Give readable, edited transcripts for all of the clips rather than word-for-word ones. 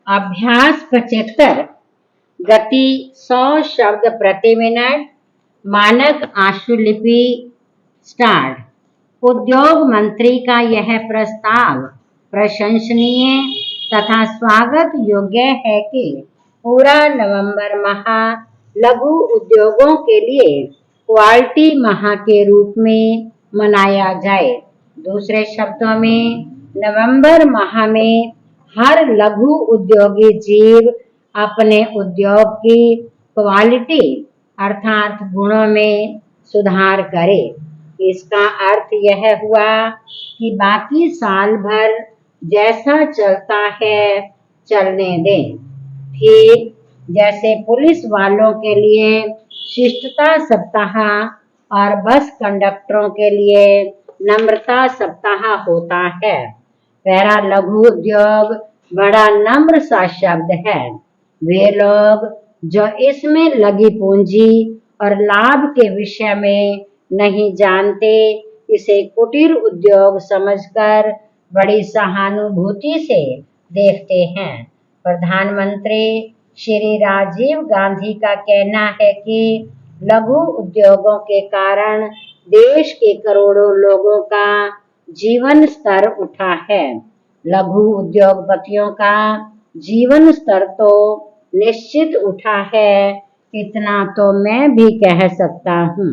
अभ्यास 75। गति 100 शब्द प्रति मिनट। मानक आशुलिपि स्टार्ट। उद्योग मंत्री का यह प्रस्ताव प्रशंसनीय तथा स्वागत योग्य है कि पूरा नवंबर माह लघु उद्योगों के लिए क्वालिटी माह के रूप में मनाया जाए। दूसरे शब्दों में, नवंबर माह में हर लघु उद्योगी जीव अपने उद्योग की क्वालिटी अर्थात गुणों में सुधार करे। इसका अर्थ यह हुआ कि बाकी साल भर जैसा चलता है चलने दें। ठीक जैसे पुलिस वालों के लिए शिष्टता सप्ताह और बस कंडक्टरों के लिए नम्रता सप्ताह होता है। पैरा लघु उद्योग बड़ा नम्र सा शब्द है। वे लोग जो इसमें लगी पूंजी और लाभ के विषय में नहीं जानते, इसे कुटीर उद्योग समझकर बड़ी सहानुभूति से देखते हैं। प्रधानमंत्री श्री राजीव गांधी का कहना है कि लघु उद्योगों के कारण देश के करोड़ों लोगों का जीवन स्तर उठा है। लघु उद्योगपतियों का जीवन स्तर तो निश्चित उठा है, इतना तो मैं भी कह सकता हूँ।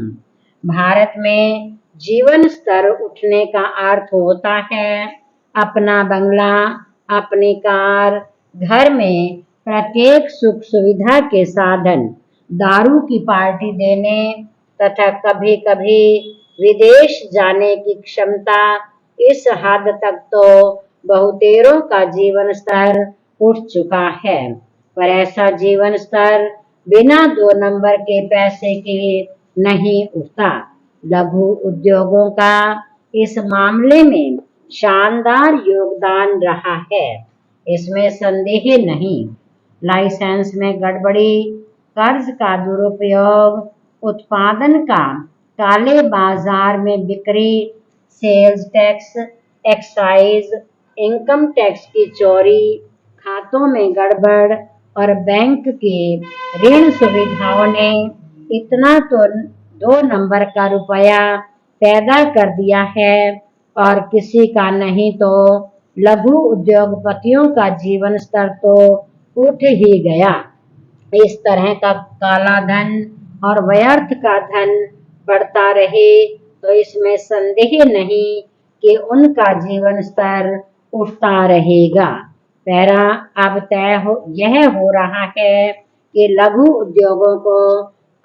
भारत में जीवन स्तर उठने का अर्थ होता है अपना बंगला, अपनी कार, घर में प्रत्येक सुख सुविधा के साधन, दारू की पार्टी देने तथा कभी कभी विदेश जाने की क्षमता। इस हद तक तो बहुतेरों का जीवन स्तर उठ चुका है, पर ऐसा जीवन स्तर बिना 2 नंबर के पैसे के नहीं उठता। लघु उद्योगों का इस मामले में शानदार योगदान रहा है, इसमें संदेह नहीं। लाइसेंस में गड़बड़ी, कर्ज का दुरुपयोग, उत्पादन का काले बाजार में बिक्री, sales tax, excise, income tax की चोरी, खातों में गड़बड़ और बैंक की ऋण सुविधाओं ने इतना तो 2 नंबर का रुपया पैदा कर दिया है और किसी का नहीं तो लघु उद्योगपतियों का जीवन स्तर तो उठ ही गया। इस तरह का काला धन और व्यर्थ का धन बढ़ता रहे तो इसमें संदेह नहीं कि उनका जीवन स्तर उठता रहेगा। पैरा अब यह हो रहा है कि लघु उद्योगों को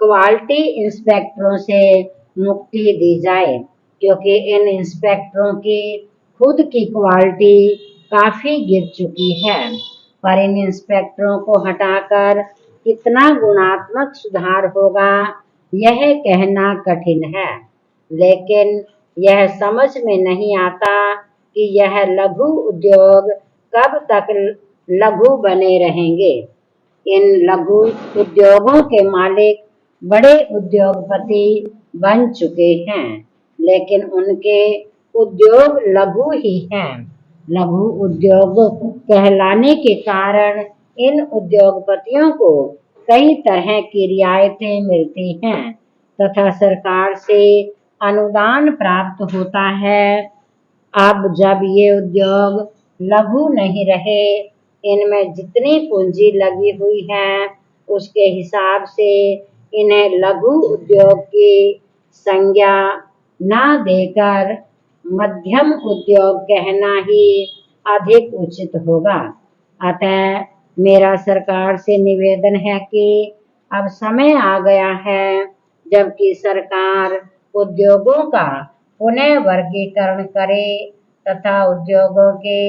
क्वालिटी इंस्पेक्टरों से मुक्ति दी जाए, क्योंकि इन इंस्पेक्टरों की खुद की क्वालिटी काफी गिर चुकी है। पर इन इंस्पेक्टरों को हटाकर कितना गुणात्मक सुधार होगा, यह कहना कठिन है। लेकिन यह समझ में नहीं आता कि यह लघु उद्योग कब तक लघु बने रहेंगे। इन लघु उद्योगों के मालिक बड़े उद्योगपति बन चुके हैं, लेकिन उनके उद्योग लघु ही हैं। लघु उद्योग कहलाने के कारण इन उद्योगपतियों को कई तरह की रियायतें मिलती हैं तथा सरकार से अनुदान प्राप्त होता है। अब जब ये उद्योग लघु नहीं रहे, इनमें जितनी पूंजी लगी हुई है उसके हिसाब से इन्हें लघु उद्योग की संज्ञा न देकर मध्यम उद्योग कहना ही अधिक उचित होगा। अतः मेरा सरकार से निवेदन है कि अब समय आ गया है जबकि सरकार उद्योगों का पुनः वर्गीकरण करे तथा उद्योगों के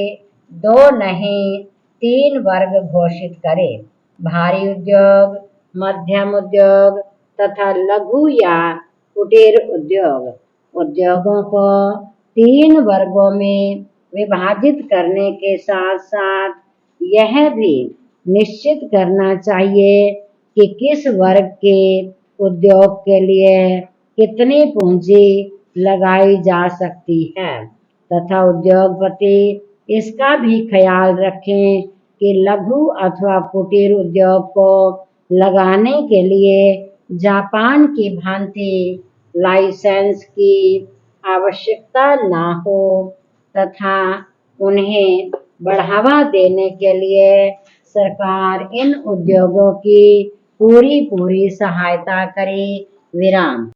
2 नहीं 3 वर्ग घोषित करे। भारी उद्योग, मध्यम उद्योग तथा लघु या कुटीर उद्योग। उद्योगों को 3 वर्गों में विभाजित करने के साथ साथ यह भी निश्चित करना चाहिए कि किस वर्ग के उद्योग के लिए कितनी पूंजी लगाई जा सकती है तथा उद्योगपति इसका भी ख्याल रखें कि लघु अथवा कुटीर उद्योग को लगाने के लिए जापान की भांति लाइसेंस की आवश्यकता न हो तथा उन्हें बढ़ावा देने के लिए सरकार इन उद्योगों की पूरी सहायता करे। विराम।